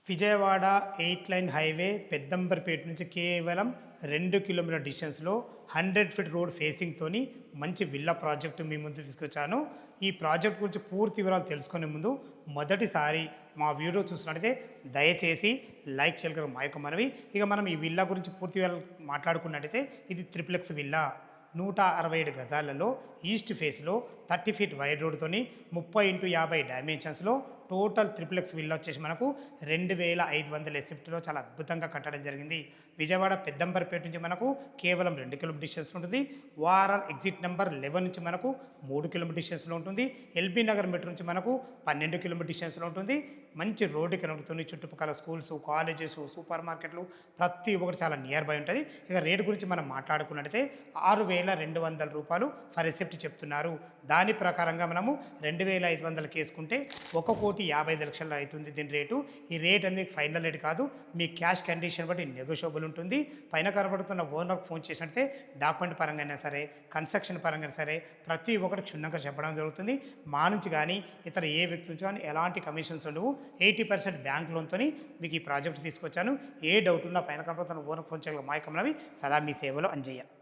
Vijayawada 8 line highway Peddamberpet నుంచి కేవలం 2 కిలోమీటర్ల డిస్టెన్స్‌లో 100 ఫీట్ రోడ్ ఫేసింగ్‌తోని మంచి విల్లా ప్రాజెక్ట్ మీ ముందు తీసుకొచ్చాను. ఈ ప్రాజెక్ట్ గురించి పూర్తి వివరాలు తెలుసుకునే ముందు మొదటిసారి మా వీడియో చూసినట్లయితే దయచేసి లైక్ చేయగలరు మా యొక్క మనవి. ఇక మనం ఈ విల్లా గురించి పూర్తి వివరాలు మాట్లాడుకున్నట్టయితే ఇది త్రిప్లెక్స్ విల్లా. 167 గజాలలో ఈస్ట్ ఫేస్‌లో 30 ఫీట్ వైడ్ రోడ్‌తోని 30x50 డైమెన్షన్స్‌లో టోటల్ త్రిప్లెక్స్ విల్లా వచ్చేసి మనకు 2500 ఎస్ఎఫ్టీలో చాలా అద్భుతంగా కట్టడం జరిగింది. విజయవాడ పెద్దంబర్పేట నుంచి మనకు కేవలం 2 కిలోమీటర్ డిస్టెన్స్ ఉంటుంది. వారర్ ఎగ్జిట్ నెంబర్ 11 నుంచి మనకు 3 కిలోమీటర్ డిస్టెన్స్లో ఉంటుంది. ఎల్బీ నగర్ మెట్రో నుంచి మనకు 12 కిలోమీటర్ డిస్టెన్స్లో ఉంటుంది. మంచి రోడ్డు కనబడుతుంది. చుట్టుపక్కల స్కూల్స్, కాలేజెస్, సూపర్ మార్కెట్లు ప్రతి ఒక్కటి చాలా నియర్ బై ఉంటుంది. ఇక రేటు గురించి మనం మాట్లాడుకున్నట్టయితే రూ. 6,200 ఫర్ ఎసెప్ట్ చెప్తున్నారు. దాని ప్రకారంగా మనము 2,500 వేసుకుంటే 1,50,00,000 అవుతుంది దీని రేటు. ఈ రేట్ అనేది ఫైనల్ రేట్ కాదు, మీ క్యాష్ కండిషన్ బట్టి నెగోషియబుల్ ఉంటుంది. పైన కనబడుతున్న ఓనర్కి ఫోన్ చేసినట్టే డాక్యుమెంట్ పరంగా అయినా సరే, కన్స్ట్రక్షన్ పరంగా సరే ప్రతి ఒక్కటి క్షుణ్ణంగా చెప్పడం జరుగుతుంది. మా నుంచి కానీ ఇతర ఏ వ్యక్తి నుంచి కానీ ఎలాంటి కమిషన్స్ ఉండవు. 80% బ్యాంక్ లోన్తో మీకు ఈ ప్రాజెక్ట్ తీసుకొచ్చాను. ఏ డౌట్ ఉన్నా పైన కనబడుతున్న ఓనర్కి ఫోన్ చేయగల మా యొక్క మనవి. సదా మీ సేవలో అంజయ్య.